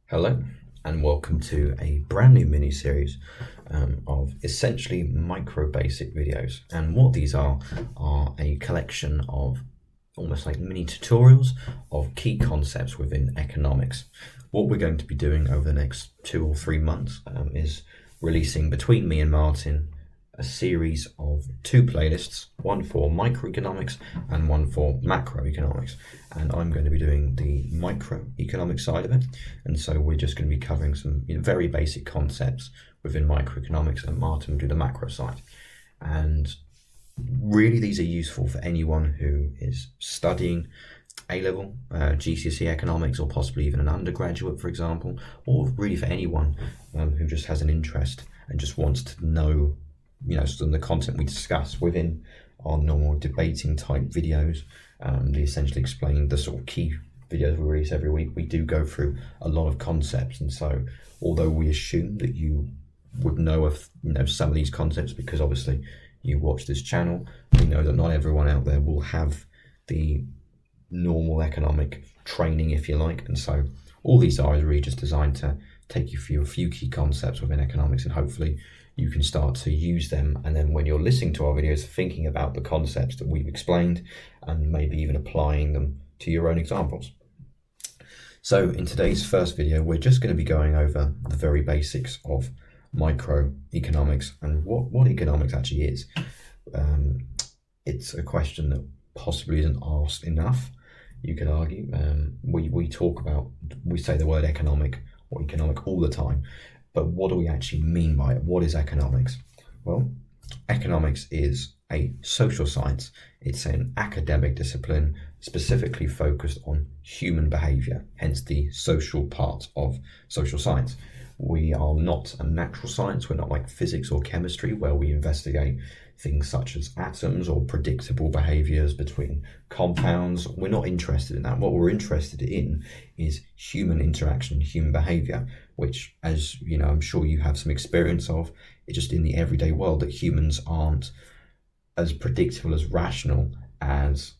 Hello and welcome to a brand new mini-series of essentially micro-basic videos. And what these are a collection of almost like mini tutorials of key concepts within economics. What we're going to be doing over the next 2 or 3 months is releasing between me and Martin a series of 2 playlists, one for microeconomics and one for macroeconomics. And I'm going to be doing the microeconomic side of it. And so we're just going to be covering some very basic concepts within microeconomics, and Martin will do the macro side. And really these are useful for anyone who is studying A-level, GCSE economics, or possibly even an undergraduate, for example, or really for anyone who just has an interest and just wants to know some of the content we discuss within our normal debating type videos. They essentially explain the sort of key videos we release every week. We do go through a lot of concepts, and so although we assume that you would know of some of these concepts because obviously you watch this channel, we know that not everyone out there will have the normal economic training, if you like, and so all these are really just designed to take you through a few key concepts within economics, and hopefully you can start to use them, and then when you're listening to our videos, thinking about the concepts that we've explained and maybe even applying them to your own examples. So in today's first video, we're just going to be going over the very basics of microeconomics and what economics actually is. It's a question that possibly isn't asked enough, you could argue. We say the word economic or economic all the time, but what do we actually mean by it? What is economics? Well, economics is a social science. It's an academic discipline specifically focused on human behavior, hence the social part of social science. We are not a natural science. We're not like physics or chemistry where we investigate things such as atoms or predictable behaviors between compounds. We're not interested in that. What we're interested in is human interaction, human behavior, which, as you know, I'm sure you have some experience of, it's just in the everyday world that humans aren't as predictable, as rational as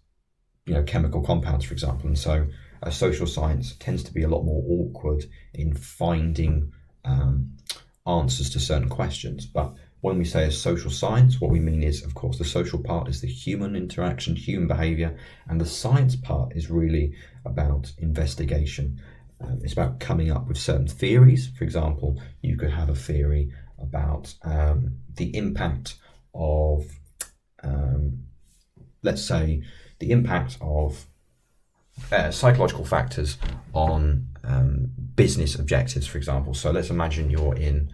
chemical compounds, for example. And so a social science tends to be a lot more awkward in finding answers to certain questions. But when we say a social science, what we mean is, of course, the social part is the human interaction, human behavior, and the science part is really about investigation. It's about coming up with certain theories. For example, you could have a theory about the impact of, let's say, the impact of psychological factors on business objectives, for example. So let's imagine you're in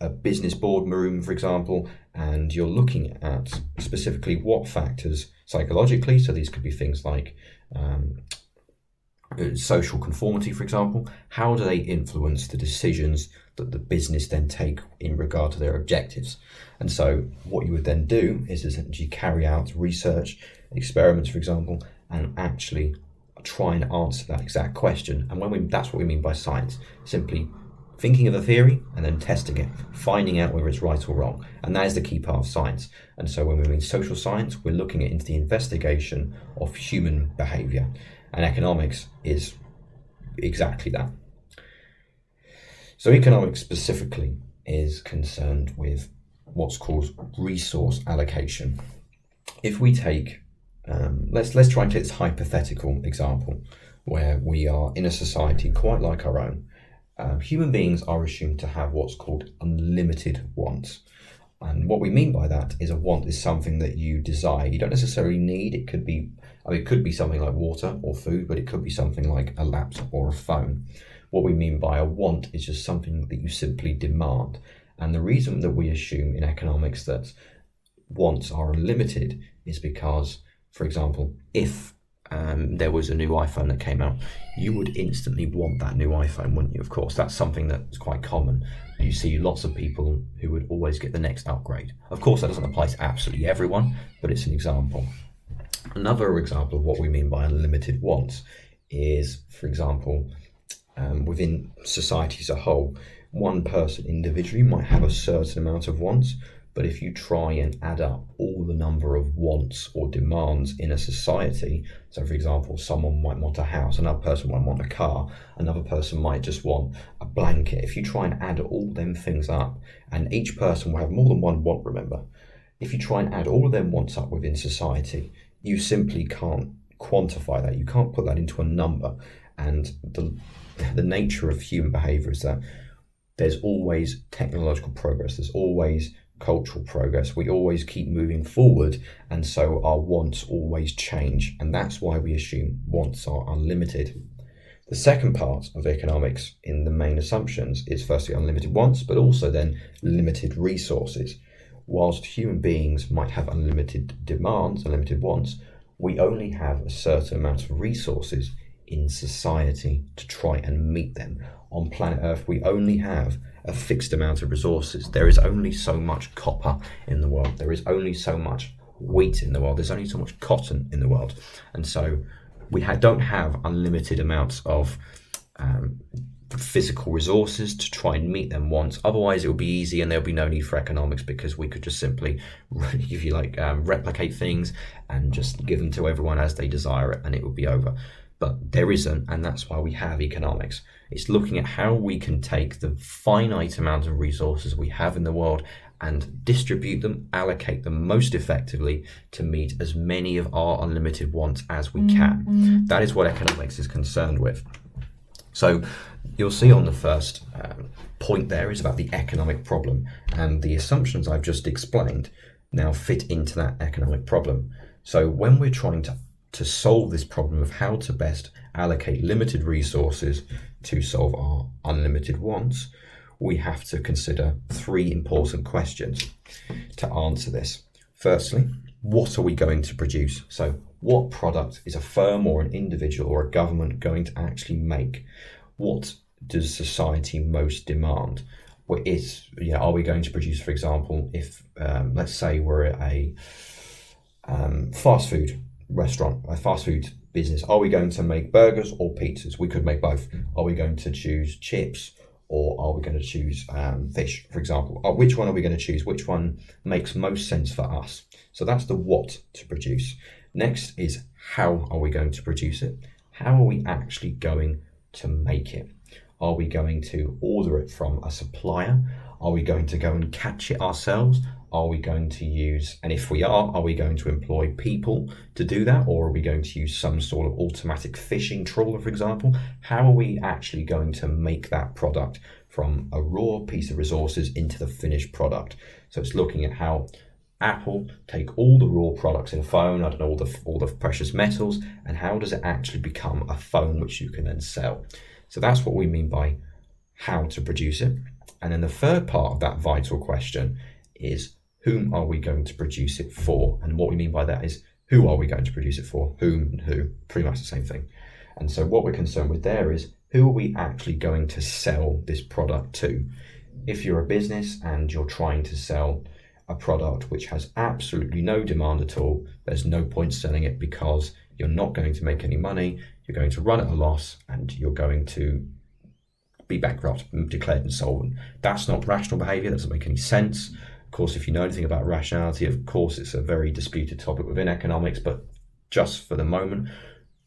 a business boardroom, for example, and you're looking at specifically what factors psychologically, so these could be things like social conformity, for example, how do they influence the decisions that the business then take in regard to their objectives? And so what you would then do is essentially carry out research, experiments, for example, and actually try and answer that exact question. And that's what we mean by science, simply thinking of a theory and then testing it, finding out whether it's right or wrong. And that is the key part of science. And so when we mean social science, we're looking into the investigation of human behavior. And economics is exactly that. So economics specifically is concerned with what's called resource allocation. If we take, let's try and take this hypothetical example where we are in a society quite like our own. Human beings are assumed to have what's called unlimited wants. And what we mean by that is a want is something that you desire. You don't necessarily need. It could be something like water or food, but it could be something like a laptop or a phone. What we mean by a want is just something that you simply demand. And the reason that we assume in economics that wants are unlimited is because, for example, if there was a new iPhone that came out, you would instantly want that new iPhone, wouldn't you? Of course, that's something that's quite common. You see lots of people who would always get the next upgrade. Of course, that doesn't apply to absolutely everyone, but it's an example. Another example of what we mean by unlimited wants is, for example, within society as a whole, one person individually might have a certain amount of wants, But if you try and add up all the number of wants or demands in a society, so for example, someone might want a house, another person might want a car, another person might just want a blanket. If you try and add all them things up, and each person will have more than one want, remember, if you try and add all of them wants up within society, you simply can't quantify that. You can't put that into a number. And the nature of human behavior is that there's always technological progress, there's always cultural progress, we always keep moving forward, and so our wants always change, and that's why we assume wants are unlimited. The second part of economics in the main assumptions is firstly unlimited wants, but also then limited resources. Whilst human beings might have unlimited demands, unlimited wants, we only have a certain amount of resources in society to try and meet them. On planet Earth, we only have a fixed amount of resources. There is only so much copper in the world. There is only so much wheat in the world. There's only so much cotton in the world. And so we don't have unlimited amounts of physical resources to try and meet them wants. Otherwise, it would be easy and there'll be no need for economics, because we could just simply, if you like, replicate things and just give them to everyone as they desire it, and it would be over. But there isn't, and that's why we have economics. It's looking at how we can take the finite amount of resources we have in the world and distribute them, allocate them most effectively to meet as many of our unlimited wants as we can. That is what economics is concerned with. So you'll see on the first point there is about the economic problem, and the assumptions I've just explained now fit into that economic problem. So when we're trying to solve this problem of how to best allocate limited resources to solve our unlimited wants, we have to consider three important questions to answer this. Firstly, what are we going to produce? So what product is a firm or an individual or a government going to actually make? What does society most demand? Are we going to produce, for example, if let's say we're a fast food restaurant, a fast food business, are we going to make burgers or pizzas? We could make both. Are we going to choose chips, or are we going to choose fish, for example? Which one are we going to choose? Which one makes most sense for us? So that's the what to produce. Next is how are we going to produce it? How are we actually going to make it? Are we going to order it from a supplier? Are we going to go and catch it ourselves? Are we going to use, and if we are we going to employ people to do that, or are we going to use some sort of automatic fishing trawler, for example? How are we actually going to make that product from a raw piece of resources into the finished product? So it's looking at how Apple take all the raw products in a phone, all the precious metals, and how does it actually become a phone which you can then sell? So that's what we mean by how to produce it. And then the third part of that vital question is, whom are we going to produce it for? And what we mean by that is, who are we going to produce it for? Whom and who, pretty much the same thing. And so what we're concerned with there is, who are we actually going to sell this product to? If you're a business and you're trying to sell a product which has absolutely no demand at all, there's no point selling it, because you're not going to make any money, you're going to run at a loss, and you're going to be bankrupt, declared insolvent. That's not rational behavior. That doesn't make any sense. Of course, if you know anything about rationality, of course, it's a very disputed topic within economics, but just for the moment,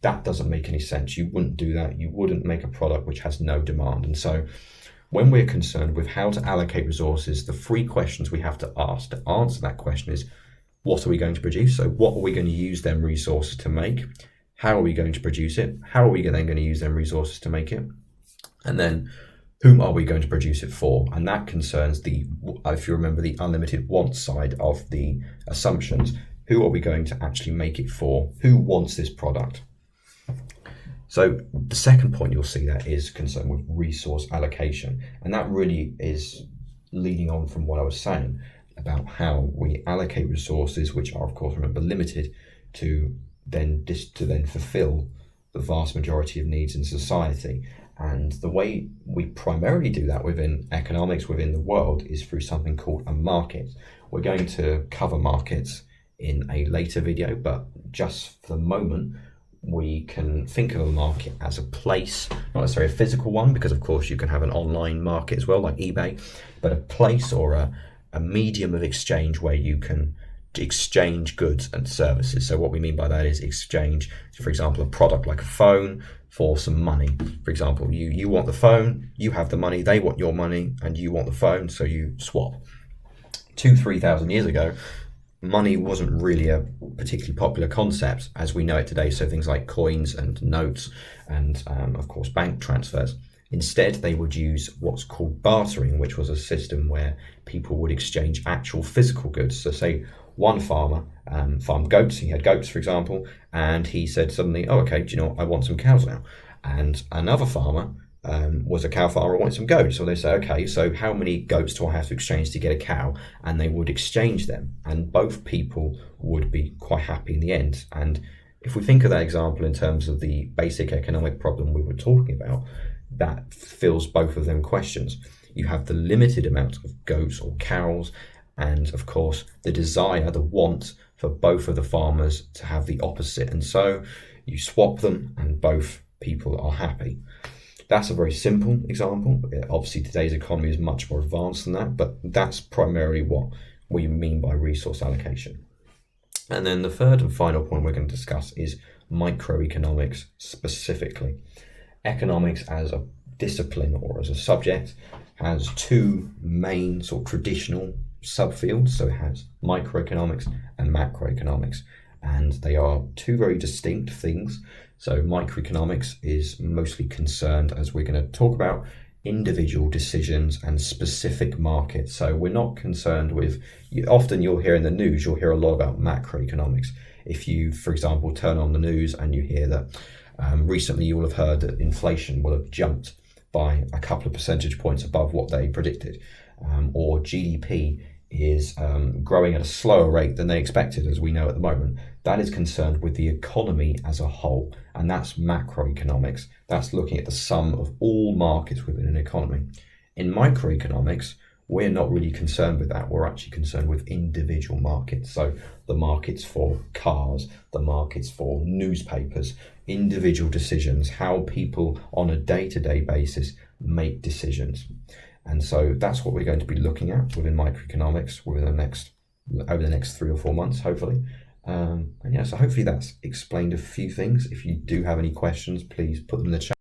that doesn't make any sense. You wouldn't do that. You wouldn't make a product which has no demand. And so when we're concerned with how to allocate resources, the three questions we have to ask to answer that question is, what are we going to produce? So what are we going to use them resources to make? How are we going to produce it? How are we then going to use them resources to make it? And then, whom are we going to produce it for? And that concerns if you remember, the unlimited want side of the assumptions. Who are we going to actually make it for? Who wants this product? So the second point you'll see that is concerned with resource allocation. And that really is leading on from what I was saying about how we allocate resources, which are, of course, remember, limited, to then fulfill the vast majority of needs in society. And the way we primarily do that within economics, within the world, is through something called a market. We're going to cover markets in a later video, but just for the moment, we can think of a market as a place, not necessarily a physical one, because of course you can have an online market as well, like eBay, but a place or a medium of exchange where you can exchange goods and services. So what we mean by that is exchange, for example, a product like a phone for some money. For example, you want the phone, you have the money, they want your money, and you want the phone, so you swap. 2,000-3,000 years ago, money wasn't really a particularly popular concept as we know it today. So things like coins and notes and of course bank transfers. Instead, they would use what's called bartering, which was a system where people would exchange actual physical goods. So say one farmer farmed goats, he had goats, for example, and he said suddenly, oh, okay, do you know what? I want some cows now. And another farmer was a cow farmer, wanted some goats. So they say, okay, so how many goats do I have to exchange to get a cow? And they would exchange them, and both people would be quite happy in the end. And if we think of that example in terms of the basic economic problem we were talking about, that fills both of them questions. You have the limited amount of goats or cows, and of course the desire, the want for both of the farmers to have the opposite. And so you swap them and both people are happy. That's a very simple example. Obviously today's economy is much more advanced than that, but that's primarily what we mean by resource allocation. And then the third and final point we're going to discuss is microeconomics specifically. Economics as a discipline or as a subject has two main sort of traditional subfields. So it has microeconomics and macroeconomics, and they are two very distinct things. So microeconomics is mostly concerned, as we're going to talk about, individual decisions and specific markets. So we're not concerned with, often you'll hear in the news, you'll hear a lot about macroeconomics. If you, for example, turn on the news and you hear that recently you will have heard that inflation will have jumped by a couple of percentage points above what they predicted, or GDP is growing at a slower rate than they expected, as we know at the moment. That is concerned with the economy as a whole, and that's macroeconomics. That's looking at the sum of all markets within an economy. In microeconomics, we're not really concerned with that. We're actually concerned with individual markets. So the markets for cars, the markets for newspapers, individual decisions, how people on a day-to-day basis make decisions. And so that's what we're going to be looking at within microeconomics over the next 3 or 4 months, hopefully. And yeah, so hopefully that's explained a few things. If you do have any questions, please put them in the chat.